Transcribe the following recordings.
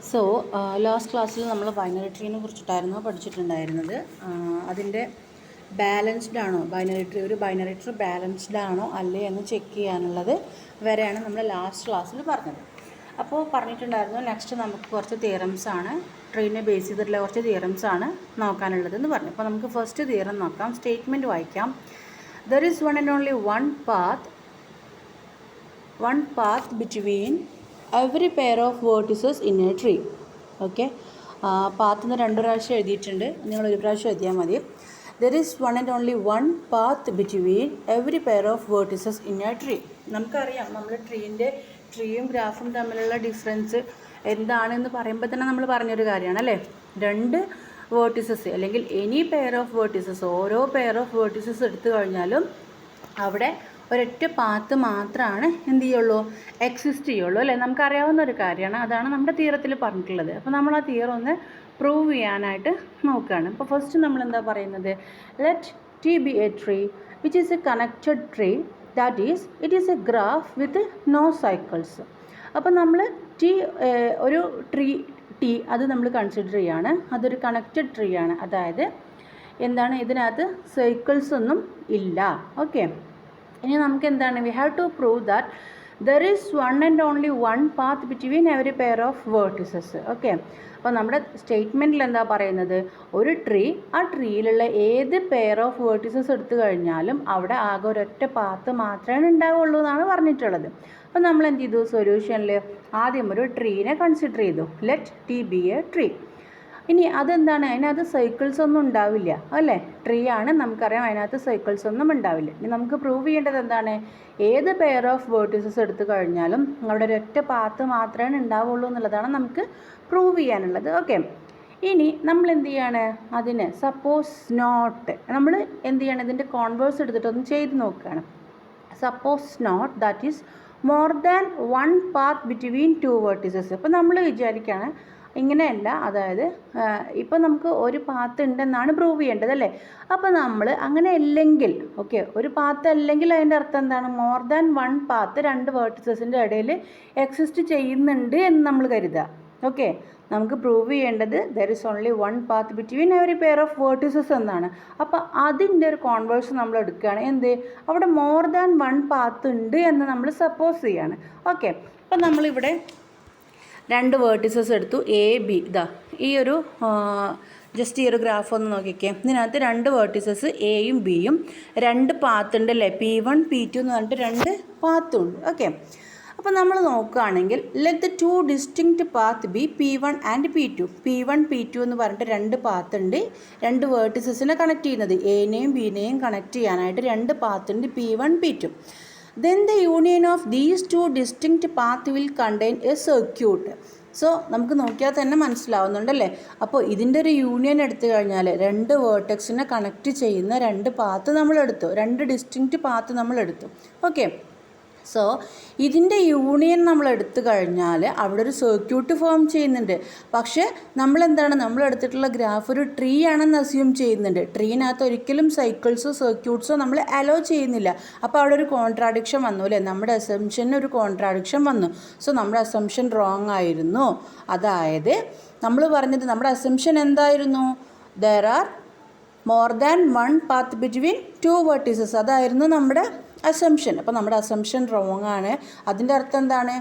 So last ക്ലാസ്സിൽ നമ്മൾ binary ട്രീനെ കുറിച്ചിട്ടായിരുന്നു പഠിച്ചിട്ടുണ്ടായിരുന്നത്. അതിൻ്റെ ബാലൻസ്ഡ് ആണോ ഒരു ബൈനറി ട്രീ ബാലൻസ്ഡ് ആണോ അല്ലേ എന്ന് ചെക്ക് ചെയ്യാനുള്ളത് വരെയാണ് നമ്മൾ ലാസ്റ്റ് ക്ലാസ്സിൽ പറഞ്ഞത്. അപ്പോൾ പറഞ്ഞിട്ടുണ്ടായിരുന്നു നെക്സ്റ്റ് നമുക്ക് കുറച്ച് തിയറംസ് ആണ്, ട്രീനെ ബേസ് ചെയ്തിട്ടുള്ള കുറച്ച് തിയറംസ് ആണ് നോക്കാനുള്ളതെന്ന് പറഞ്ഞു. അപ്പോൾ നമുക്ക് ഫസ്റ്റ് തിയറം നോക്കാം. സ്റ്റേറ്റ്മെൻറ്റ് വായിക്കാം. There is one and only one path between every pair of vertices in a tree. Okay, path എന്ന് 2 പ്രാവശ്യം എഴുതിയിട്ടുണ്ട്, നിങ്ങൾ ഒരു പ്രാവശ്യം എഴുതിയാൽ മതി. There is one and only one path between every pair of vertices in a tree. നമുക്കറിയാം നമ്മൾ ട്രീയും ഗ്രാഫും തമ്മിലുള്ള ഡിഫറൻസ് എന്താണെന്ന് പറയുമ്പോൾ തന്നെ നമ്മൾ പറഞ്ഞൊരു കാര്യമാണ് അല്ലേ. 2 വേർട്ടിസസ് അല്ലെങ്കിൽ എനി പെയർ ഓഫ് വേർട്ടിസസ്, ഓരോ പെയർ ഓഫ് വേർട്ടിസസ് എടുത്തു കഴിഞ്ഞാലും അവിടെ ഒരൊറ്റ പാത്ത് മാത്രമാണ് എന്ത് ചെയ്യുള്ളൂ, എക്സിസ്റ്റ് ചെയ്യുള്ളൂ അല്ലേ. നമുക്കറിയാവുന്ന ഒരു കാര്യമാണ്, അതാണ് നമ്മുടെ തിയറത്തിൽ പറഞ്ഞിട്ടുള്ളത്. അപ്പോൾ നമ്മൾ ആ തിയറം ഒന്ന് പ്രൂവ് ചെയ്യാനായിട്ട് നോക്കുകയാണ്. അപ്പോൾ ഫസ്റ്റ് നമ്മൾ എന്താ പറയുന്നത്, let T be a tree which is a connected tree, that is it is a graph with no cycles. അപ്പോൾ നമ്മൾ ഒരു ടി അത് നമ്മൾ കൺസിഡർ ചെയ്യുകയാണ്, അതൊരു കണക്റ്റഡ് ട്രീ ആണ്. അതായത് എന്താണ്, ഇതിനകത്ത് സൈക്കിൾസ് ഒന്നും ഇല്ല. ഓക്കെ, ഇനി നമുക്ക് എന്താണ്, we have to prove that there is one and only one path between every pair of vertices. Okay, അപ്പോൾ നമ്മുടെ സ്റ്റേറ്റ്മെൻറ്റിൽ എന്താ പറയുന്നത്, ഒരു ട്രീ, ആ ട്രീയിലുള്ള ഏത് പെയർ ഓഫ് വേർട്ടിസസ് എടുത്തു കഴിഞ്ഞാലും അവിടെ ആകെ ഒരൊറ്റ പാത്ത് മാത്രമേ ഉണ്ടാവുള്ളൂ എന്നാണ് പറഞ്ഞിട്ടുള്ളത്. അപ്പോൾ നമ്മൾ എന്ത് ചെയ്തു, സൊല്യൂഷനിൽ ആദ്യം ഒരു ട്രീനെ കൺസിഡർ ചെയ്തു. Let T be a tree. ഇനി അതെന്താണ്, അതിനകത്ത് സൈക്കിൾസ് ഒന്നും ഉണ്ടാവില്ല അല്ലേ, ട്രീ ആണ്, നമുക്കറിയാം അതിനകത്ത് സൈക്കിൾസ് ഒന്നും ഉണ്ടാവില്ല. ഇനി നമുക്ക് പ്രൂവ് ചെയ്യേണ്ടത് എന്താണ്, ഏത് പെയർ ഓഫ് വേർട്ടിസസ് എടുത്തു കഴിഞ്ഞാലും അവിടെ ഒരൊറ്റ പാത്ത് മാത്രമേ ഉണ്ടാവുള്ളൂ എന്നുള്ളതാണ് നമുക്ക് പ്രൂവ് ചെയ്യാനുള്ളത്. ഓക്കെ, ഇനി നമ്മൾ എന്ത് ചെയ്യാണ്, അതിന് സപ്പോസ് നോട്ട്, നമ്മൾ എന്ത് ചെയ്യണം, ഇതിൻ്റെ കോൺവേഴ്സ് എടുത്തിട്ടൊന്ന് ചെയ്ത് നോക്കുകയാണ്. Suppose not, that is more than one path between 2 vertices. അപ്പോൾ നമ്മൾ വിചാരിക്കുകയാണ് ഇങ്ങനെയല്ല, അതായത് ഇപ്പോൾ നമുക്ക് ഒരു പാത്ത് ഉണ്ടെന്നാണ് പ്രൂവ് ചെയ്യേണ്ടത് അല്ലേ. അപ്പോൾ നമ്മൾ അങ്ങനെ അല്ലെങ്കിൽ, ഓക്കെ, ഒരു പാത്ത് അല്ലെങ്കിൽ അതിൻ്റെ അർത്ഥം എന്താണ്, മോർ ദാൻ വൺ പാത്ത് 2 വേർട്ടിസസിൻ്റെ ഇടയിൽ എക്സിസ്റ്റ് ചെയ്യുന്നുണ്ട് എന്ന് നമ്മൾ കരുതുക. ഓക്കെ, നമുക്ക് പ്രൂവ് ചെയ്യേണ്ടത് there is only one path between every pair of vertices എന്നാണ്. അപ്പോൾ അതിൻ്റെ ഒരു കോൺവേഴ്സ് നമ്മൾ എടുക്കുകയാണ്. എന്ത്, അവിടെ മോർ ദാൻ വൺ പാത്ത് ഉണ്ട് എന്ന് നമ്മൾ സപ്പോസ് ചെയ്യാണ്. ഓക്കെ, അപ്പോൾ നമ്മളിവിടെ 2 വേർട്ടിസസ് എടുത്തു, എ ബി. ഇതാ ഈ ഒരു ജസ്റ്റ് ഈ ഒരു ഗ്രാഫ് ഒന്ന് നോക്കിക്കേ. ഇതിനകത്ത് 2 വേർട്ടിസസ് എയും ബിയും, 2 പാത്ത് ഉണ്ട് അല്ലേ, P1 P2 എന്ന് പറഞ്ഞിട്ട് 2 പാത്തും ഉണ്ട്. ഓക്കെ, അപ്പോൾ നമ്മൾ നോക്കുകയാണെങ്കിൽ let the 2 distinct path B P1 and P2. P1 P2 എന്ന് പറഞ്ഞിട്ട് 2 പാത്ത് ഉണ്ട്, 2 വേർട്ടിസസിനെ കണക്ട് ചെയ്യുന്നത്, എനെയും ബിനെയും കണക്ട് ചെയ്യാനായിട്ട് 2 പാത്ത് ഉണ്ട്, P1 P2. Then the union of these 2 distinct paths will contain a circuit. So നമുക്ക് നോക്കിയാൽ തന്നെ മനസ്സിലാവുന്നുണ്ടല്ലേ. അപ്പോൾ ഇതിൻ്റെ ഒരു യൂണിയൻ എടുത്തു കഴിഞ്ഞാൽ 2 വേർട്ടെക്സിനെ കണക്ട് ചെയ്യുന്ന 2 പാത്ത് നമ്മളെടുത്തു, 2 ഡിസ്റ്റിങ്ക്റ്റ് പാത്ത് നമ്മളെടുത്തു. ഓക്കെ, സോ ഇതിൻ്റെ യൂണിയൻ നമ്മൾ എടുത്തു കഴിഞ്ഞാൽ അവിടെ ഒരു സർക്യൂട്ട് ഫോം ചെയ്യുന്നുണ്ട്. പക്ഷേ നമ്മൾ എടുത്തിട്ടുള്ള ഗ്രാഫ് ഒരു ട്രീ ആണെന്ന് അസ്യൂം ചെയ്യുന്നുണ്ട്. ട്രീനകത്ത് ഒരിക്കലും സൈക്കിൾസോ സർക്യൂട്ട്സോ നമ്മൾ അലോ ചെയ്യുന്നില്ല. അപ്പോൾ അവിടെ ഒരു കോൺട്രാഡിക്ഷൻ വന്നു അല്ലേ, നമ്മുടെ അസംഷന് ഒരു കോൺട്രാഡിക്ഷൻ വന്നു. സോ നമ്മുടെ അസംഷൻ റോങ് ആയിരുന്നു. അതായത് നമ്മൾ പറഞ്ഞത്, നമ്മുടെ അസംഷൻ എന്തായിരുന്നു, there are more than one path between 2 vertices, അതായിരുന്നു നമ്മുടെ അസംഷൻ. അപ്പോൾ നമ്മുടെ അസംഷൻ റോങ് ആണ്. അതിൻ്റെ അർത്ഥം എന്താണ്,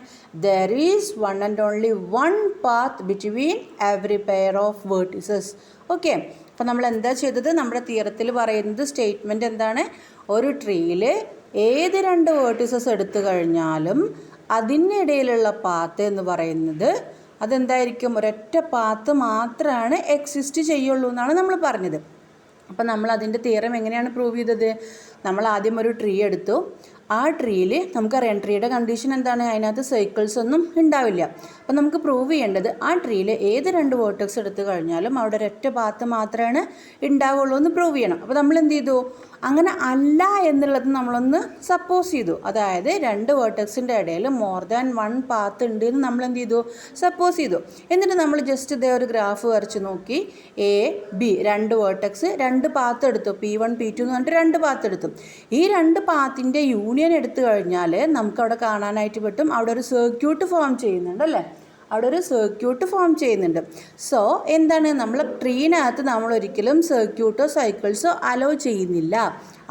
there is one and only one path between every pair of vertices. Okay, അപ്പോൾ നമ്മൾ എന്താ ചെയ്തത്, നമ്മുടെ തിയറത്തിൽ പറയുന്നത് സ്റ്റേറ്റ്മെൻറ്റ് എന്താണ്, ഒരു ട്രീയിൽ ഏത് 2 വേർട്ടിസസ് എടുത്തു കഴിഞ്ഞാലും അതിനിടയിലുള്ള പാത്ത് എന്ന് പറയുന്നത് അതെന്തായിരിക്കും, ഒരൊറ്റ പാത്ത് മാത്രമാണ് എക്സിസ്റ്റ് ചെയ്യുള്ളൂ എന്നാണ് നമ്മൾ പറഞ്ഞത്. അപ്പോൾ നമ്മൾ അതിൻ്റെ തിയറം എങ്ങനെയാണ് പ്രൂവ് ചെയ്തത്, നമ്മൾ ആദ്യം ഒരു ട്രീ എടുത്തു. ആ ട്രീയിൽ നമുക്കറിയാം ട്രീയുടെ കണ്ടീഷൻ എന്താണ്, അതിനകത്ത് സൈക്കിൾസ് ഒന്നും ഉണ്ടാവില്ല. അപ്പോൾ നമുക്ക് പ്രൂവ് ചെയ്യേണ്ടത് ആ ട്രീയിൽ ഏത് 2 വേർട്ടെക്സ് എടുത്തു കഴിഞ്ഞാലും അവിടെ ഒരൊറ്റ പാത്ത് മാത്രമാണ് ഉണ്ടാവുള്ളൂ എന്ന് പ്രൂവ് ചെയ്യണം. അപ്പോൾ നമ്മൾ എന്ത് ചെയ്തു, അങ്ങനെ അല്ല എന്നുള്ളത് നമ്മളൊന്ന് സപ്പോസ് ചെയ്തു. അതായത് 2 വേർട്ടെക്സിൻ്റെ ഇടയിൽ മോർ ദാൻ വൺ പാത്ത് ഉണ്ട് എന്ന് നമ്മൾ എന്ത് ചെയ്തു, സപ്പോസ് ചെയ്തു. എന്നിട്ട് നമ്മൾ ജസ്റ്റ് ഇതേ ഒരു ഗ്രാഫ് വരച്ച് നോക്കി, എ ബി 2 വേർട്ടെക്സ് 2 പാത്ത് എടുത്തു, P1 P2 എന്ന് പറഞ്ഞിട്ട് 2 പാത്ത് എടുത്തു. ഈ 2 പാത്തിൻ്റെ യൂണിയൻ എടുത്തു കഴിഞ്ഞാൽ നമുക്കവിടെ കാണാനായിട്ട് പറ്റും, അവിടെ ഒരു സർക്യൂട്ട് ഫോം ചെയ്യുന്നുണ്ട് അല്ലേ. അവിടെ ഒരു സർക്യൂട്ട് ഫോം ചെയ്യുന്നുണ്ട്. സോ എന്താണ്, നമ്മൾ ട്രീനകത്ത് നമ്മൾ ഒരിക്കലും സർക്യൂട്ടോ സൈക്കിൾസോ അലോ ചെയ്യുന്നില്ല.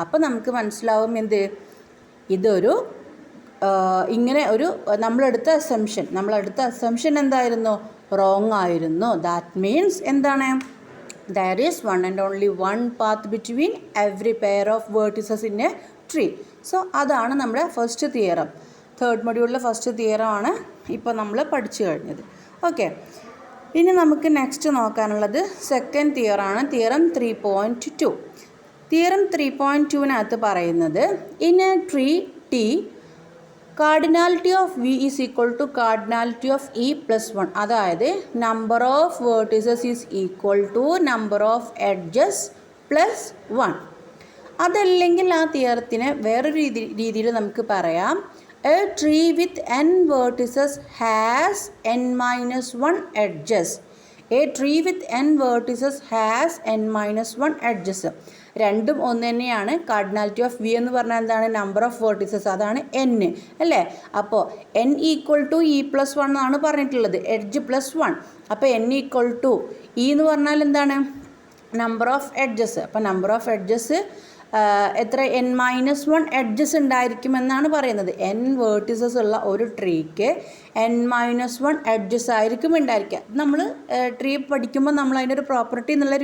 അപ്പോൾ നമുക്ക് മനസ്സിലാവും എന്ത്, ഇതൊരു ഇങ്ങനെ ഒരു നമ്മളെടുത്ത അസംഷൻ എന്തായിരുന്നു, റോങ് ആയിരുന്നു. ദാറ്റ് മീൻസ് എന്താണ്, there is one and only one path between every pair of vertices in a tree. So അതാണ് നമ്മുടെ ഫസ്റ്റ് തിയറം. തേർഡ് മൊഡ്യൂളിലെ ഫസ്റ്റ് തിയറമാണ് ഇപ്പോൾ നമ്മൾ പഠിച്ചു കഴിഞ്ഞത്. ഓക്കെ, ഇനി നമുക്ക് നെക്സ്റ്റ് നോക്കാനുള്ളത് സെക്കൻഡ് തിയറാണ്, തിയറം 3.2. തിയറം 3.2-നകത്ത് പറയുന്നത് in a tree T cardinality of V is equal to cardinality of E plus 1. അതായത് number of vertices is equal to number of edges plus 1. അതല്ലെങ്കിൽ ആ തിയറത്തിന് വേറൊരു രീതിയിൽ നമുക്ക് പറയാം, a tree with n vertices has n-1 edges. A tree with n vertices has n-1 edges. രണ്ടും ഒന്ന് തന്നെയാണ്. കാർഡിനാലിറ്റി ഓഫ് വി എന്ന് പറഞ്ഞാൽ എന്താണ്, നമ്പർ ഓഫ് വേർട്ടിസസ്, അതാണ് n അല്ലേ. അപ്പോൾ n equal to E plus 1 എന്നാണ് പറഞ്ഞിട്ടുള്ളത്, എഡ്ജ് പ്ലസ് 1. അപ്പോൾ n ഈക്വൽ ടു ഇ എന്ന് പറഞ്ഞാൽ എന്താണ്, നമ്പർ ഓഫ് എഡ്ജസ്. അപ്പോൾ നമ്പർ ഓഫ് എഡ്ജസ് എത്ര, n-1 എഡ്ജസ് ഉണ്ടായിരിക്കുമെന്നാണ് പറയുന്നത്. n വേർട്ടിസസ് ഉള്ള ഒരു ട്രീക്ക് n-1 എഡ്ജസ് ആയിരിക്കും ഉണ്ടായിരിക്കുക. നമ്മൾ ട്രീ പഠിക്കുമ്പോൾ നമ്മൾ അതിൻ്റെ ഒരു പ്രോപ്പർട്ടി എന്നുള്ള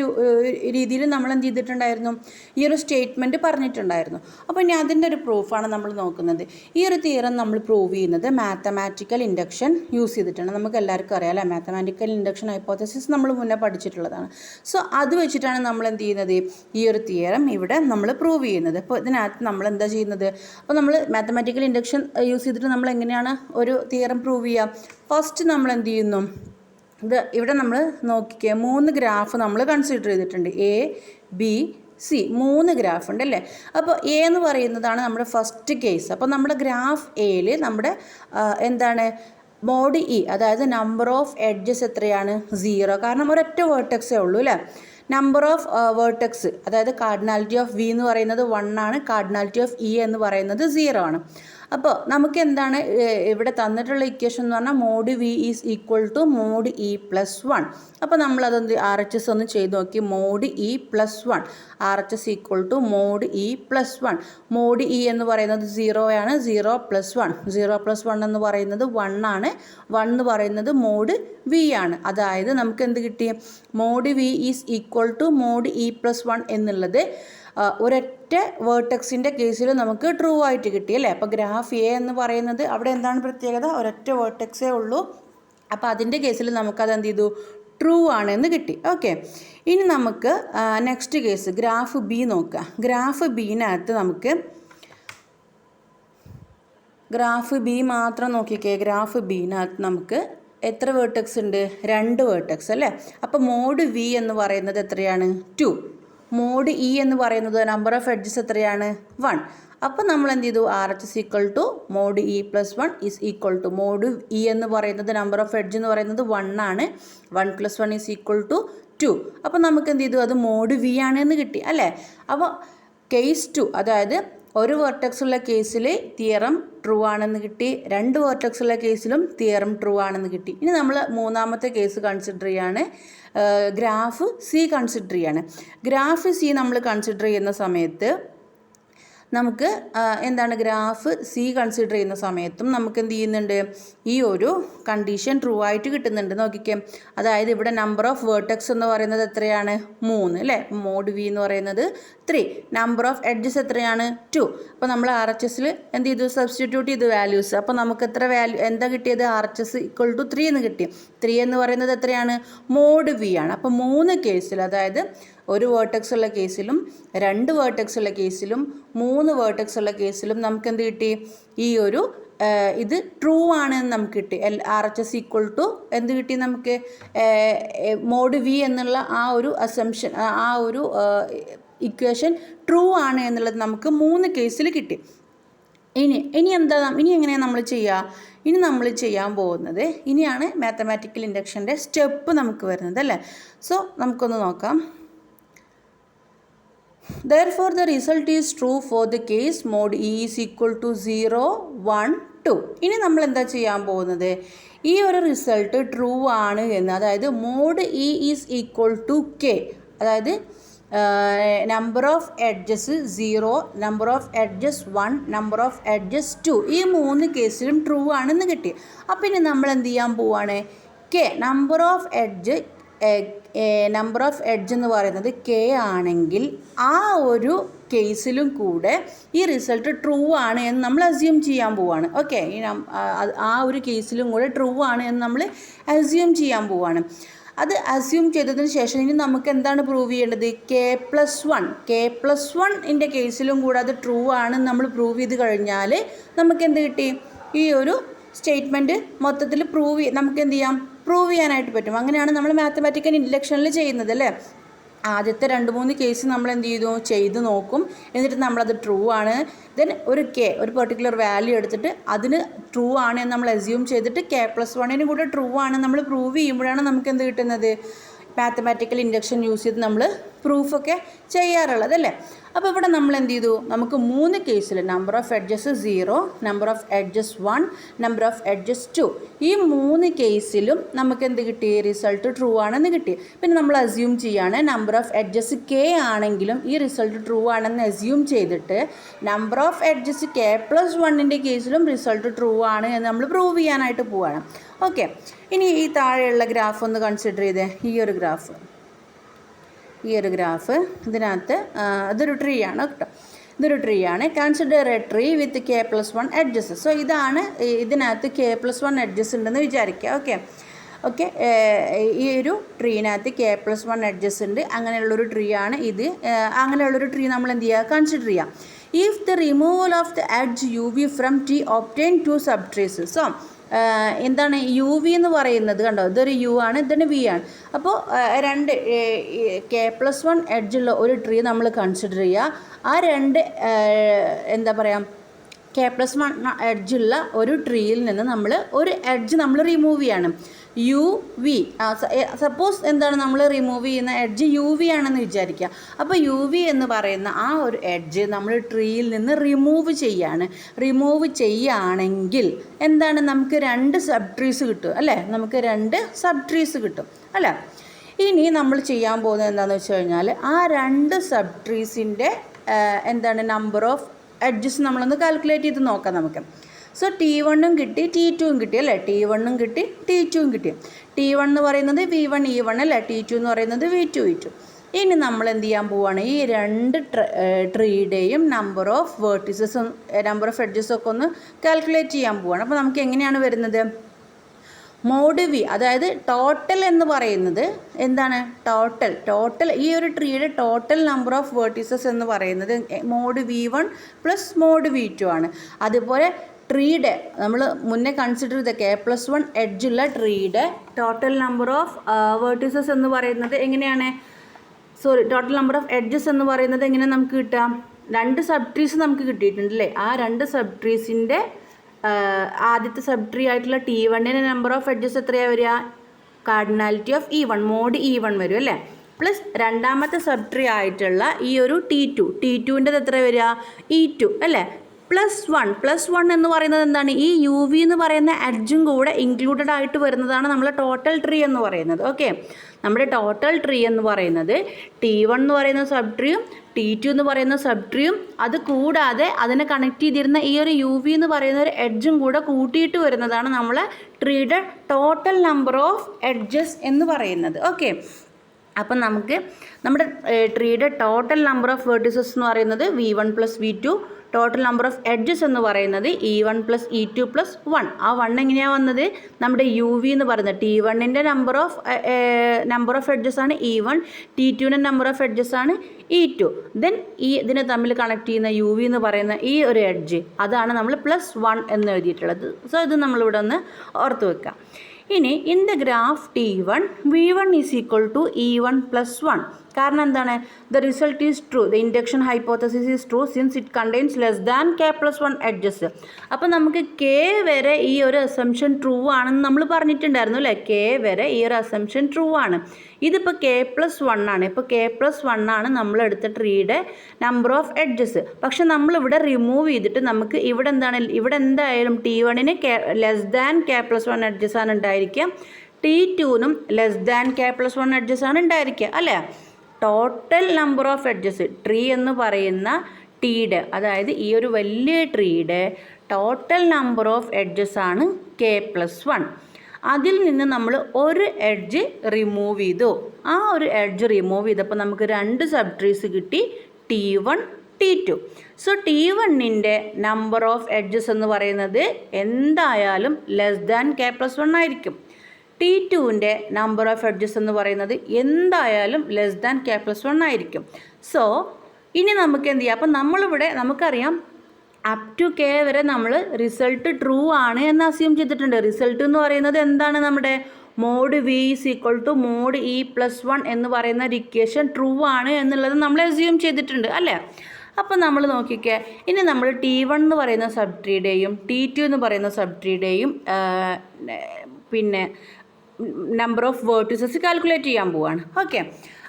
രീതിയിൽ നമ്മൾ എന്ത് ചെയ്തിട്ടുണ്ടായിരുന്നു, ഈ ഒരു സ്റ്റേറ്റ്മെൻറ്റ് പറഞ്ഞിട്ടുണ്ടായിരുന്നു. അപ്പോൾ ഇനി അതിൻ്റെ ഒരു പ്രൂഫാണ് നമ്മൾ നോക്കുന്നത്. ഈ ഒരു തിയറം നമ്മൾ പ്രൂവ് ചെയ്യുന്നത് മാത്തമാറ്റിക്കൽ ഇൻഡക്ഷൻ യൂസ് ചെയ്തിട്ടാണ്. നമുക്ക് എല്ലാവർക്കും അറിയാം അല്ലേ, മാത്തമാറ്റിക്കൽ ഇൻഡക്ഷൻ ഹൈപ്പോത്തസിസ് നമ്മൾ മുന്നേ പഠിച്ചിട്ടുള്ളതാണ്. സോ അത് വെച്ചിട്ടാണ് നമ്മൾ എന്ത് ചെയ്യുന്നത്, ഈ ഒരു തിയറം ഇവിടെ നമ്മൾ പ്രൂവ് ചെയ്യുന്നത്. അപ്പോൾ ഇതിനകത്ത് നമ്മൾ എന്താ ചെയ്യുന്നത്, അപ്പോൾ നമ്മൾ മാത്തമാറ്റിക്കൽ ഇൻഡക്ഷൻ യൂസ് ചെയ്തിട്ട് നമ്മൾ എങ്ങനെയാണ് ഒരു തിയറം പ്രൂവ് ചെയ്യുക. ഫസ്റ്റ് നമ്മൾ എന്ത് ചെയ്യുന്നു, ഇത് ഇവിടെ നമ്മൾ നോക്കിക്കേ, 3 ഗ്രാഫ് നമ്മൾ കൺസിഡർ ചെയ്തിട്ടുണ്ട്. എ ബി സി 3 ഗ്രാഫ് ഉണ്ട് അല്ലേ. അപ്പോൾ എ എന്ന് പറയുന്നതാണ് നമ്മുടെ ഫസ്റ്റ് കേസ്. അപ്പോൾ നമ്മുടെ ഗ്രാഫ് എയിൽ നമ്മുടെ എന്താണ്, മോഡ് ഇ, അതായത് നമ്പർ ഓഫ് എഡ്ജസ് എത്രയാണ്, 0. കാരണം ഒരൊറ്റ വേർട്ടെക്സേ ഉള്ളൂ അല്ലേ. നമ്പർ ഓഫ് വേർട്ടെക്സ്, അതായത് കാർഡിനാലിറ്റി ഓഫ് വി എന്ന് പറയുന്നത് 1 ആണ്, കാർഡിനാലിറ്റി ഓഫ് ഇ എന്ന് പറയുന്നത് 0 ആണ്. അപ്പോൾ നമുക്ക് എന്താണ് ഇവിടെ തന്നിട്ടുള്ള ഇക്വേഷൻ എന്ന് പറഞ്ഞാൽ mod V is equal to mod E plus 1. അപ്പോൾ നമ്മളതൊന്ന് RHS ഒന്ന് ചെയ്ത് നോക്കി. Mod E plus 1, RHS equal to mod E plus 1. Mod E എന്ന് പറയുന്നത് 0 ആണ്, 0 പ്ലസ് 1, 0 പ്ലസ് 1 എന്ന് പറയുന്നത് 1 ആണ്, 1 എന്ന് പറയുന്നത് മോഡ് വി ആണ്. അതായത് നമുക്ക് എന്ത് കിട്ടി, mod V is equal to mod E plus 1 എന്നുള്ളത് ഒരൊറ്റ വേർട്ടെക്സിൻ്റെ കേസിൽ നമുക്ക് ട്രൂ ആയിട്ട് കിട്ടി അല്ലേ. അപ്പോൾ ഗ്രാഫ് എ എന്ന് പറയുന്നത് അവിടെ എന്താണ് പ്രത്യേകത, ഒരൊറ്റ വേർട്ടെക്സേ ഉള്ളൂ. അപ്പോൾ അതിൻ്റെ കേസിൽ നമുക്കത് എന്ത് ചെയ്തു, ട്രൂ ആണെന്ന് കിട്ടി. ഓക്കെ, ഇനി നമുക്ക് നെക്സ്റ്റ് കേസ് ഗ്രാഫ് ബി നോക്കുക. ഗ്രാഫ് ബിനകത്ത് നമുക്ക് ഗ്രാഫ് ബി മാത്രം നോക്കിക്കേ. ഗ്രാഫ് ബിനകത്ത് നമുക്ക് എത്ര വേർട്ടെക്സ് ഉണ്ട്, 2 വേർട്ടെക്സ് അല്ലേ. അപ്പോൾ മോഡ് വി എന്ന് പറയുന്നത് എത്രയാണ്, 2. മോഡ് ഇ എന്ന് പറയുന്നത് നമ്പർ ഓഫ് എഡ്ജസ് എത്രയാണ്, 1. അപ്പോൾ നമ്മൾ എന്ത് ചെയ്തു, RHS equal to mod E plus 1 is equal to mod E എന്ന് പറയുന്നത് നമ്പർ ഓഫ് എഡ്ജ് എന്ന് പറയുന്നത് 1 ആണ്, 1 പ്ലസ് 1 ഈസ് ഈക്വൽ ടു 2. അപ്പോൾ നമുക്ക് എന്ത് ചെയ്തു, അത് മോഡ് വി ആണ് എന്ന് കിട്ടി അല്ലേ. അപ്പോൾ കേസ് 2, അതായത് ഒരു വേർട്ടെക്സ് ഉള്ള കേസിൽ തിയറം ട്രൂ ആണെന്ന് കിട്ടി, 2 വേർട്ടെക്സ് ഉള്ള കേസിലും തിയറം ട്രൂ ആണെന്ന് കിട്ടി. ഇനി നമ്മൾ മൂന്നാമത്തെ കേസ് കൺസിഡർ ചെയ്യാണ്, ഗ്രാഫ് സി കൺസിഡർ ചെയ്യാണ്. ഗ്രാഫ് സി നമ്മൾ കൺസിഡർ ചെയ്യുന്ന സമയത്ത് നമുക്ക് എന്താണ്, ഗ്രാഫ് സി കൺസിഡർ ചെയ്യുന്ന സമയത്തും നമുക്ക് എന്ത് ചെയ്യുന്നുണ്ട്, ഈ ഒരു കണ്ടീഷൻ ട്രൂ ആയിട്ട് കിട്ടുന്നുണ്ട്. നോക്കിക്കേ, അതായത് ഇവിടെ നമ്പർ ഓഫ് വേർട്ടെക്സ് എന്ന് പറയുന്നത് എത്രയാണ്, 3 അല്ലേ. മോഡ് വി എന്ന് പറയുന്നത് 3, നമ്പർ ഓഫ് എഡ്ജസ് എത്രയാണ്, 2. അപ്പോൾ നമ്മൾ RHSൽ എന്ത് ചെയ്തു, സബ്സ്റ്റിറ്റ്യൂട്ട് ചെയ്തു വാല്യൂസ്. അപ്പോൾ നമുക്ക് എത്ര എന്താ കിട്ടിയത്, RHS ഈക്വൽ ടു 3 എന്ന് കിട്ടി. 3 എന്ന് പറയുന്നത് എത്രയാണ്, മോഡ് വി ആണ്. അപ്പോൾ 3 കേസിൽ, അതായത് ഒരു വേർട്ടെക്സ് ഉള്ള കേസിലും 2 വേർട്ടെക്സ് ഉള്ള കേസിലും 3 വേർട്ടെക്സ് ഉള്ള കേസിലും നമുക്ക് എന്ത് കിട്ടി, ഈ ഒരു ഇത് ട്രൂ ആണെന്ന് നമുക്ക് കിട്ടി. RHS ഈക്വൽ ടു എന്ത് കിട്ടി നമുക്ക്, മോഡ് വി എന്നുള്ള ആ ഒരു അസംഷൻ, ആ ഒരു ഇക്വേഷൻ ട്രൂ ആണ് എന്നുള്ളത് നമുക്ക് 3 കേസിൽ കിട്ടി. ഇനി എങ്ങനെയാണ് നമ്മൾ ചെയ്യുക, ഇനി നമ്മൾ ചെയ്യാൻ പോകുന്നത്, ഇനിയാണ് മാത്തമാറ്റിക്കൽ ഇൻഡക്ഷൻ്റെ സ്റ്റെപ്പ് നമുക്ക് വരുന്നത് അല്ലേ. സോ നമുക്കൊന്ന് നോക്കാം. Therefore, the result is true for the case mod E is equal to 0, 1, 2. ഇനി നമ്മൾ എന്താ ചെയ്യാൻ പോകുന്നത്, ഈ ഒരു റിസൾട്ട് ട്രൂ ആണ് എന്ന്, അതായത് mod E is equal to K, അതായത് number of edges 0, number of edges 1, number of edges 2, ഈ 3 കേസിലും ട്രൂ ആണെന്ന് കിട്ടി. അപ്പം ഇനി നമ്മൾ എന്ത് ചെയ്യാൻ പോവാണ്, കെ നമ്പർ ഓഫ് എഡ്ജ് എന്ന് പറയുന്നത് കെ ആണെങ്കിൽ ആ ഒരു കേസിലും കൂടെ ഈ റിസൾട്ട് ട്രൂ ആണ് എന്ന് നമ്മൾ അസ്യൂം ചെയ്യാൻ പോവാണ്. ഓക്കെ, ആ ഒരു കേസിലും കൂടെ ട്രൂ ആണ് എന്ന് നമ്മൾ അസ്യൂം ചെയ്യാൻ പോവാണ്. അത് അസ്യൂം ചെയ്തതിന് ശേഷം ഇനി നമുക്ക് എന്താണ് പ്രൂവ് ചെയ്യേണ്ടത്, K+1 കേസിലും കൂടെ അത് ട്രൂ ആണെന്ന് നമ്മൾ പ്രൂവ് ചെയ്ത് കഴിഞ്ഞാൽ നമുക്ക് എന്ത് കിട്ടി, ഈ ഒരു സ്റ്റേറ്റ്മെൻറ്റ് മൊത്തത്തിൽ നമുക്ക് എന്ത് ചെയ്യാം, പ്രൂവ് ചെയ്യാനായിട്ട് പറ്റും. അങ്ങനെയാണ് നമ്മൾ മാത്തമാറ്റിക്കൽ ഇൻഡക്ഷനിൽ ചെയ്യുന്നത് അല്ലേ. ആദ്യത്തെ 2-3 കേസ് നമ്മൾ എന്ത് ചെയ്ത് നോക്കും, എന്നിട്ട് നമ്മളത് ട്രൂ ആണ്, ദെൻ ഒരു പെർട്ടിക്കുലർ വാല്യൂ എടുത്തിട്ട് അതിന് ട്രൂ ആണ് എന്ന് നമ്മൾ അസ്യൂം ചെയ്തിട്ട് K+1 കൂടെ ട്രൂ ആണ് നമ്മൾ പ്രൂവ് ചെയ്യുമ്പോഴാണ് നമുക്ക് എന്ത് കിട്ടുന്നത്, മാത്തമാറ്റിക്കൽ ഇൻഡക്ഷൻ യൂസ് ചെയ്ത് നമ്മൾ പ്രൂഫൊക്കെ ചെയ്യാറുള്ളത് അല്ലേ. അപ്പോൾ ഇവിടെ നമ്മൾ എന്ത് ചെയ്തു, നമുക്ക് 3 കേസിൽ number of edges 0, number of edges 1, number of edges 2, ഈ 3 കേസിലും നമുക്ക് എന്ത് കിട്ടി, റിസൾട്ട് ട്രൂ ആണെന്ന് കിട്ടി. പിന്നെ നമ്മൾ അസ്യൂം ചെയ്യാണ് നമ്പർ ഓഫ് എഡ്ജസ് കെ ആണെങ്കിലും ഈ റിസൾട്ട് ട്രൂ ആണെന്ന് അസ്യൂം ചെയ്തിട്ട് നമ്പർ ഓഫ് എഡ്ജസ് K+1 കേസിലും റിസൾട്ട് ട്രൂ ആണ് എന്ന് നമ്മൾ പ്രൂവ് ചെയ്യാനായിട്ട് പോവുകയാണ്. ഓക്കെ, ഇനി ഈ താഴെയുള്ള ഗ്രാഫ് ഒന്ന് കൺസിഡർ ചെയ്തേ. ഈ ഒരു ഗ്രാഫ് ഇതിനകത്ത് ഇതൊരു ട്രീ ആണ് കേട്ടോ, ഇതൊരു ട്രീ ആണ്. Consider A tree with K+1 edges. So ഇതാണ്, ഇതിനകത്ത് K+1 എഡ്ജസ് ഉണ്ടെന്ന് വിചാരിക്കുക. ഓക്കെ, ഈ ഒരു ട്രീനകത്ത് K+1 എഡ്ജസ് ഉണ്ട്. അങ്ങനെയുള്ളൊരു ട്രീ ആണ് ഇത്. അങ്ങനെയുള്ളൊരു ട്രീ നമ്മൾ എന്ത് ചെയ്യുക, കൺസിഡർ ചെയ്യാം. If the removal of the edge UV from T obtain 2 subtrees. So എന്താണ് UV എന്ന് പറയുന്നത്, കണ്ടോ, ഇതൊരു U ആണ്, ഇതൊരു V ആണ്. അപ്പോൾ 2 K+1 എഡ്ജുള്ള ഒരു ട്രീ നമ്മൾ കൺസിഡർ ചെയ്യുക. ആ 2 എന്താ പറയുക, K+1 എഡ്ജുള്ള ഒരു ട്രീയിൽ നിന്ന് നമ്മൾ ഒരു എഡ്ജ് നമ്മൾ റിമൂവ് ചെയ്യാണ്, UV. സപ്പോസ് എന്താണ് നമ്മൾ റിമൂവ് ചെയ്യുന്ന എഡ്ജ് UV ആണെന്ന് വിചാരിക്കുക. അപ്പോൾ UV എന്ന് പറയുന്ന ആ ഒരു എഡ്ജ് നമ്മൾ ട്രീയിൽ നിന്ന് റിമൂവ് ചെയ്യുകയാണെങ്കിൽ എന്താണ്, നമുക്ക് 2 സബ് ട്രീസ് കിട്ടും അല്ലേ, നമുക്ക് 2 സബ് ട്രീസ് കിട്ടും അല്ലേ. ഇനി നമ്മൾ ചെയ്യാൻ പോകുന്നത് എന്താണെന്ന് വെച്ച് കഴിഞ്ഞാൽ ആ 2 സബ് ട്രീസിൻ്റെ എന്താണ് നമ്പർ ഓഫ് എഡ്ജസ് നമ്മളൊന്ന് കാൽക്കുലേറ്റ് ചെയ്ത് നോക്കാം നമുക്ക്. സോ T1 കിട്ടി, T2 കിട്ടി അല്ലേ, T1 കിട്ടി, T2 കിട്ടി. T1 എന്ന് പറയുന്നത് V1 E1 അല്ലേ, T2 എന്ന് പറയുന്നത് V2 E2. ഇനി നമ്മൾ എന്ത് ചെയ്യാൻ പോവുകയാണ്, ഈ 2 ട്രീയുടെയും നമ്പർ ഓഫ് വേർട്ടിസസും നമ്പർ ഓഫ് എഡ്ജസൊക്കെ ഒന്ന് കാൽക്കുലേറ്റ് ചെയ്യാൻ പോവുകയാണ്. അപ്പോൾ നമുക്ക് എങ്ങനെയാണ് വരുന്നത്, മോഡ് V, അതായത് ടോട്ടൽ എന്ന് പറയുന്നത് എന്താണ്, ടോട്ടൽ ഈ ഒരു ട്രീയുടെ ടോട്ടൽ നമ്പർ ഓഫ് വേർട്ടിസസ് എന്ന് പറയുന്നത് mode V1 plus mode V2 ആണ്. അതുപോലെ ട്രീയുടെ നമ്മൾ മുന്നേ കൺസിഡർ ചെയ്ത K+1 എഡ്ജുള്ള ട്രീയുടെ ടോട്ടൽ നമ്പർ ഓഫ് വേർട്ടിസസ് എന്ന് പറയുന്നത് എങ്ങനെയാണ്, ടോട്ടൽ നമ്പർ ഓഫ് എഡ്ജസ് എന്ന് പറയുന്നത് എങ്ങനെ നമുക്ക് കിട്ടാം, 2 സബ് ട്രീസ് നമുക്ക് കിട്ടിയിട്ടുണ്ടല്ലേ. ആ 2 സബ് ട്രീസിൻ്റെ ആദ്യത്തെ സബ് ട്രീ ആയിട്ടുള്ള T1 നമ്പർ ഓഫ് എഡ്ജസ് എത്രയാണ് വരിക, cardinality of E1, mode E1 വരും അല്ലേ. പ്ലസ് രണ്ടാമത്തെ സബ് ട്രീ ആയിട്ടുള്ള ഈ ഒരു T2ൻ്റെ എത്ര വരിക, E2 അല്ലേ. +1 എന്ന് പറയുന്നത് എന്താണ്, ഈ UV എന്ന് പറയുന്ന എഡ്ജും കൂടെ ഇൻക്ലൂഡഡ് ആയിട്ട് വരുന്നതാണ് നമ്മളെ ടോട്ടൽ ട്രീ എന്ന് പറയുന്നത്. ഓക്കെ, നമ്മുടെ ടോട്ടൽ ട്രീ എന്ന് പറയുന്നത് T1 എന്ന് പറയുന്ന സബ് ട്രീയും T2 എന്ന് പറയുന്ന സബ് ട്രീയും അത് കൂടാതെ അതിനെ കണക്ട് ചെയ്തിരുന്ന ഈ ഒരു UV എന്ന് പറയുന്ന ഒരു എഡ്ജും കൂടെ കൂട്ടിയിട്ട് വരുന്നതാണ് നമ്മളെ ട്രീയുടെ ടോട്ടൽ നമ്പർ ഓഫ് എഡ്ജസ് എന്ന് പറയുന്നത്. ഓക്കെ, അപ്പം നമുക്ക് നമ്മുടെ ട്രീയുടെ ടോട്ടൽ നമ്പർ ഓഫ് വേർട്ടിസസ് എന്ന് പറയുന്നത് V1 plus V2, total number of edges എന്ന് പറയുന്നത് E1 പ്ലസ് E2 പ്ലസ് 1. ആ 1 എങ്ങനെയാണ് വന്നത്, നമ്മുടെ UV എന്ന് പറയുന്നത് T1 നമ്പർ ഓഫ് എഡ്ജസ് ആണ് E1, T2 number of edges ആണ് E2. ദെൻ ഇതിനെ തമ്മിൽ കണക്ട് ചെയ്യുന്ന UV എന്ന് പറയുന്ന ഈ ഒരു എഡ്ജ് അതാണ് നമ്മൾ +1 എന്ന് എഴുതിയിട്ടുള്ളത്. സോ ഇത് നമ്മളിവിടെ ഒന്ന് ഓർത്ത് വെക്കാം. ഇനി in the graph T1 V1 is equal to E1 plus 1. കാരണം എന്താണ്? The result is true, the induction hypothesis is true since it contains less than k+1 edges. അപ്പോൾ നമുക്ക് k വരെ ഈ ഒരു അസംഷൻ ട്രൂ ആണെന്ന് നമ്മൾ പറഞ്ഞിട്ടുണ്ടായിരുന്നു അല്ലേ? k വരെ ഈ ഒരു അസംഷൻ ട്രൂ ആണ്. ഇതിപ്പോൾ k+1 ആണ്. ഇപ്പോൾ k+1 ആണ് നമ്മളെടുത്ത ട്രീയുടെ നമ്പർ ഓഫ് എഡ്ജസ്. പക്ഷെ നമ്മളിവിടെ റിമൂവ് ചെയ്തിട്ട് നമുക്ക് ഇവിടെ എന്താണ്, ഇവിടെ എന്തായാലും T1ന് ലെസ് ദാൻ k+1 എഡ്ജസ് ആണ് ഉണ്ടായിരിക്കുക, T2നും ലെസ് ദാൻ k+1 എഡ്ജസ് ആണ് ഉണ്ടായിരിക്കുക അല്ലേ? Total number of edges tree എന്ന് പറയുന്ന ടീയുടെ, അതായത് ഈ ഒരു വലിയ ട്രീയുടെ ടോട്ടൽ നമ്പർ ഓഫ് എഡ്ജസ് ആണ് k+1. അതിൽ നിന്ന് നമ്മൾ ഒരു എഡ്ജ് റിമൂവ് ചെയ്തു. ആ ഒരു എഡ്ജ് റിമൂവ് ചെയ്തപ്പോൾ നമുക്ക് 2 സബ് ട്രീസ് കിട്ടി, T1 T2. സോ T1ൻ്റെ നമ്പർ ഓഫ് എഡ്ജസ് എന്ന് പറയുന്നത് എന്തായാലും ലെസ് ദാൻ k+1 ആയിരിക്കും. T2ൻ്റെ നമ്പർ ഓഫ് എഡ്ജസ് എന്ന് പറയുന്നത് എന്തായാലും ലെസ് ദാൻ k+1 ആയിരിക്കും. സോ ഇനി നമുക്ക് എന്ത് ചെയ്യാം? അപ്പം നമ്മളിവിടെ നമുക്കറിയാം അപ് ടു k വരെ നമ്മൾ റിസൾട്ട് ട്രൂ ആണ് എന്ന് അസ്യൂം ചെയ്തിട്ടുണ്ട്. റിസൾട്ട് എന്ന് പറയുന്നത് എന്താണ്? നമ്മുടെ മോഡ് V = മോഡ് E+1 എന്ന് പറയുന്ന ഒരു ഇക്വേഷൻ ട്രൂ ആണ് എന്നുള്ളത് നമ്മൾ അസ്യൂം ചെയ്തിട്ടുണ്ട് അല്ലേ? അപ്പോൾ നമ്മൾ നോക്കിക്കേ, ഇനി നമ്മൾ T1 എന്ന് പറയുന്ന സബ് ട്രീയുടെയും T2 എന്ന് പറയുന്ന സബ് ട്രീയുടെയും പിന്നെ നമ്പർ ഓഫ് വേർട്ടിസസ് കാൽക്കുലേറ്റ് ചെയ്യാൻ പോവുകയാണ്. ഓക്കെ,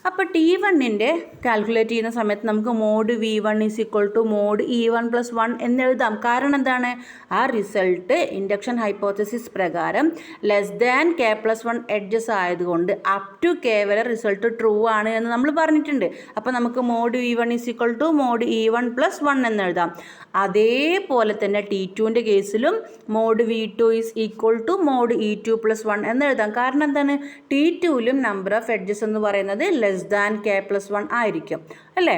അപ്പോൾ T1ൻ്റെ കാൽക്കുലേറ്റ് ചെയ്യുന്ന സമയത്ത് നമുക്ക് മോഡ് V1 = മോഡ് E1+1 എന്ന് എഴുതാം. കാരണം എന്താണ്? ആ റിസൾട്ട് ഇൻഡക്ഷൻ ഹൈപ്പോത്തസിസ് പ്രകാരം ലെസ് ദാൻ k+1 എഡ്ജസ് ആയതുകൊണ്ട് അപ് ടു k വരെ റിസൾട്ട് ട്രൂ ആണ് എന്ന് നമ്മൾ പറഞ്ഞിട്ടുണ്ട്. അപ്പോൾ നമുക്ക് മോഡ് V1 = മോഡ് E1+1 എന്ന് എഴുതാം. അതേപോലെ തന്നെ T2ൻ്റെ കേസിലും മോഡ് V2 = മോഡ് E2+1 എന്ന് എഴുതാം. കാരണം എന്താണ്? T2ലും നമ്പർ ഓഫ് എഡ്ജസ് എന്ന് പറയുന്നത് ലെസ് ദാൻ k+1 ആയിരിക്കും അല്ലേ?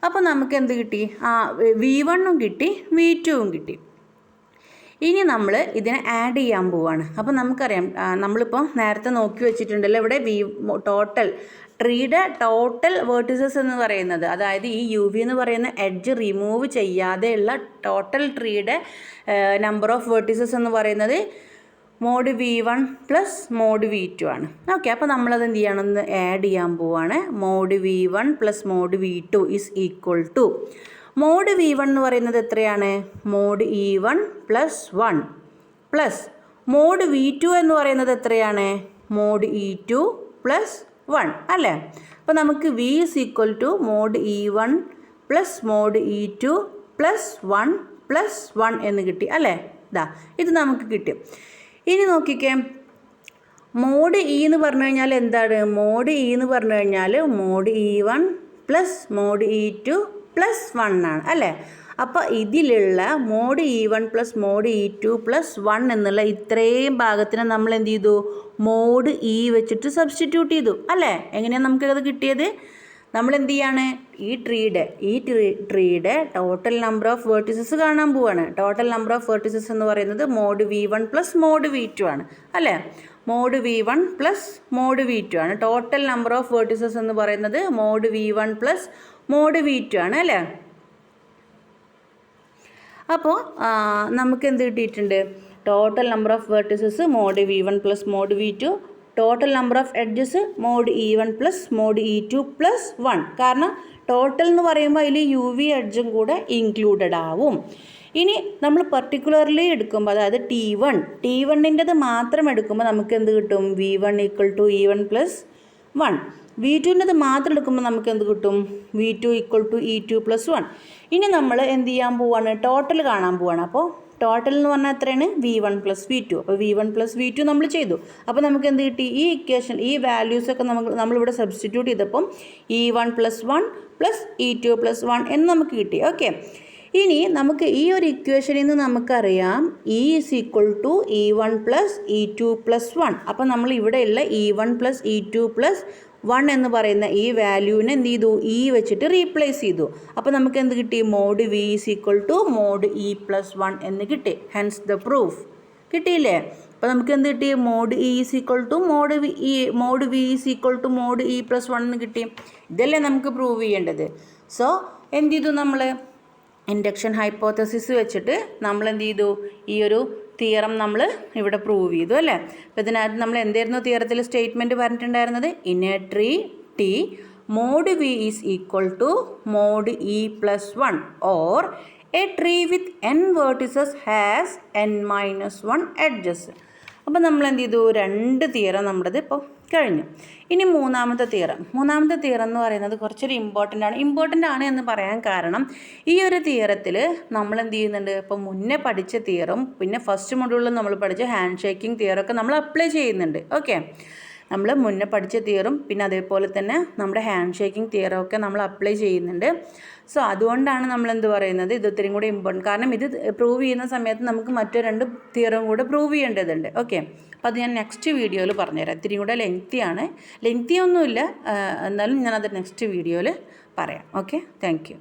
അപ്പോൾ നമുക്ക് എന്ത് കിട്ടി? V1ഉം കിട്ടി, V2ഉം കിട്ടി. ഇനി നമ്മൾ ഇതിനെ ആഡ് ചെയ്യാൻ പോവുകയാണ്. അപ്പോൾ നമുക്കറിയാം, നമ്മളിപ്പോൾ നേരത്തെ നോക്കി വെച്ചിട്ടുണ്ടല്ലോ ഇവിടെ ടോട്ടൽ ട്രീയുടെ ടോട്ടൽ വേർട്ടിസസ് എന്ന് പറയുന്നത്, അതായത് ഈ UV എന്ന് പറയുന്ന എഡ്ജ് റിമൂവ് ചെയ്യാതെയുള്ള ടോട്ടൽ ട്രീയുടെ നമ്പർ ഓഫ് വേർട്ടിസസ് എന്ന് പറയുന്നത് മോഡ് V1 + മോഡ് V2 ആണ്. ഓക്കെ, അപ്പോൾ നമ്മളത് എന്ത് ചെയ്യണമെന്ന് ആഡ് ചെയ്യാൻ പോവുകയാണ്. Mode V1 + mod V2 = mode V1 എന്ന് പറയുന്നത് എത്രയാണ്? Mode E1 + 1 plus mode V2 എന്ന് പറയുന്നത് എത്രയാണ്? മോഡ് E2 + 1 അല്ലേ? അപ്പോൾ നമുക്ക് V = mode E1 + mod E2 + 1 + 1 എന്ന് കിട്ടി അല്ലേ? ഇത് നമുക്ക് കിട്ടി. ഇനി നോക്കിക്കേ, മോഡ് E എന്ന് പറഞ്ഞു കഴിഞ്ഞാൽ എന്താണ്? മോഡ് E എന്ന് പറഞ്ഞു കഴിഞ്ഞാൽ മോഡ് E1 + മോഡ് E2 + 1 ആണ് അല്ലേ? അപ്പോൾ ഇതിലുള്ള മോഡ് E1 + മോഡ് E2 + 1 എന്നുള്ള ഇത്രയും ഭാഗത്തിന് നമ്മൾ എന്ത് ചെയ്തു? മോഡ് E വെച്ചിട്ട് സബ്സ്റ്റിറ്റ്യൂട്ട് ചെയ്തു അല്ലേ? എങ്ങനെയാണ് നമുക്കത് കിട്ടിയത്? നമ്മൾ എന്ത് ചെയ്യാണ്? ഈ ട്രീയുടെ ടോട്ടൽ നമ്പർ ഓഫ് വേർട്ടിസസ് കാണാൻ പോവാണ്. ടോട്ടൽ നമ്പർ ഓഫ് വേർട്ടിസസ് എന്ന് പറയുന്നത് മോഡ് V1 + മോഡ് V2 ആണ് അല്ലേ? മോഡ് V1 + മോഡ് V2 ആണ്. ടോട്ടൽ നമ്പർ ഓഫ് വേർട്ടിസസ് എന്ന് പറയുന്നത് മോഡ് V1 + മോഡ് V2 ആണ് അല്ലേ? അപ്പോൾ നമുക്ക് എന്ത് കിട്ടിയിട്ടുണ്ട്? Total number of vertices mod V1 + mod V2, total number of edges mod E1 + mod E2 + 1. കാരണം ടോട്ടൽ എന്ന് പറയുമ്പോൾ അതിൽ UV എഡ്ജും കൂടെ ഇൻക്ലൂഡഡ് ആവും. ഇനി നമ്മൾ പർട്ടിക്കുലർലി എടുക്കുമ്പോൾ, അതായത് T1ൻ്റെത് മാത്രം എടുക്കുമ്പോൾ നമുക്ക് എന്ത് കിട്ടും? V1 = E1 + 1. V2ൻ്റെത് മാത്രം എടുക്കുമ്പോൾ നമുക്ക് എന്ത് കിട്ടും? V2 = E2 + 1. ഇനി നമ്മൾ എന്ത് ചെയ്യാൻ പോവുകയാണ്? ടോട്ടൽ കാണാൻ പോവുകയാണ്. അപ്പോൾ ടോട്ടൽ എന്ന് പറഞ്ഞാൽ എത്രയാണ്? V1 + V2. അപ്പോൾ V1 + V2 നമ്മൾ ചെയ്തു. അപ്പോൾ നമുക്ക് എന്ത് കിട്ടി? ഈ ഇക്വേഷൻ, ഈ വാല്യൂസൊക്കെ നമ്മളിവിടെ സബ്സ്റ്റിറ്റ്യൂട്ട് ചെയ്തപ്പം E1 + 1 + E2 + 1 എന്ന് നമുക്ക് കിട്ടി. ഓക്കെ, ഇനി നമുക്ക് ഈ ഒരു ഇക്വേഷനിൽ നിന്ന് നമുക്കറിയാം E = E1 + E2 + 1. അപ്പോൾ നമ്മൾ ഇവിടെയുള്ള E1 + E2 + 1 എന്ന് പറയുന്ന ഈ വാല്യൂവിനെ എന്ത് ചെയ്തു? E വെച്ചിട്ട് റീപ്ലേസ് ചെയ്തു. അപ്പോൾ നമുക്ക് എന്ത് കിട്ടി? മോഡ് V = മോഡ് E+1 എന്ന് കിട്ടി. Hence the proof. കിട്ടിയില്ലേ? അപ്പോൾ നമുക്ക് എന്ത് കിട്ടി? Mod E = mod V = mod E+1 എന്ന് കിട്ടി. ഇതല്ലേ നമുക്ക് പ്രൂവ് ചെയ്യേണ്ടത്. സോ എന്ത് ചെയ്തു? നമ്മൾ ഇൻഡക്ഷൻ ഹൈപ്പോത്തസിസ് വെച്ചിട്ട് നമ്മൾ എന്ത് ചെയ്തു? ഈ ഒരു തിയറം നമ്മൾ ഇവിടെ പ്രൂവ് ചെയ്തു അല്ലേ? അപ്പോൾ ഇതിനകത്ത് നമ്മൾ എന്തായിരുന്നു തിയറത്തിൽ സ്റ്റേറ്റ്മെൻറ്റ് പറഞ്ഞിട്ടുണ്ടായിരുന്നത്? In a tree T mod v is equal to mod e plus 1 or a tree with n vertices has n minus 1 edges. അപ്പോൾ നമ്മൾ എന്ത് ചെയ്തു, 2 തിയറം നമ്മുടേത് ഇപ്പോൾ കഴിഞ്ഞു. ഇനി മൂന്നാമത്തെ തിയറം എന്ന് പറയുന്നത് കുറച്ചൊരു ഇമ്പോർട്ടൻ്റ് ആണ് എന്ന് പറയാൻ കാരണം ഈ ഒരു തിയറത്തിൽ നമ്മൾ എന്ത് ചെയ്യുന്നുണ്ട്, ഇപ്പോൾ മുന്നേ പഠിച്ച തിയറും പിന്നെ ഫസ്റ്റ് മൊഡ്യൂളിൽ നമ്മൾ പഠിച്ച ഹാൻഡ് ഷേക്കിംഗ് തിയറൊക്കെ നമ്മൾ അപ്ലൈ ചെയ്യുന്നുണ്ട്. ഓക്കെ, നമ്മൾ മുന്നേ പഠിച്ച തിയറും പിന്നെ അതേപോലെ തന്നെ നമ്മുടെ ഹാൻഡ് ഷേക്കിംഗ് തിയറൊക്കെ നമ്മൾ അപ്ലൈ ചെയ്യുന്നുണ്ട്. സോ അതുകൊണ്ടാണ് നമ്മൾ എന്ത് പറയുന്നത്, ഇത് ഒത്തിരി കൂടി ഇമ്പോർട്ടൻറ്റ്. കാരണം ഇത് പ്രൂവ് ചെയ്യുന്ന സമയത്ത് നമുക്ക് മറ്റു 2 തിയറും കൂടെ പ്രൂവ് ചെയ്യേണ്ടതുണ്ട്. ഓക്കെ, അപ്പോൾ അത് ഞാൻ നെക്സ്റ്റ് വീഡിയോയിൽ പറഞ്ഞുതരാം. ഇത്തിരി കൂടെ ലെങ്തി ഒന്നുമില്ല, എന്നാലും ഞാനത് നെക്സ്റ്റ് വീഡിയോയിൽ പറയാം. Okay, thank you.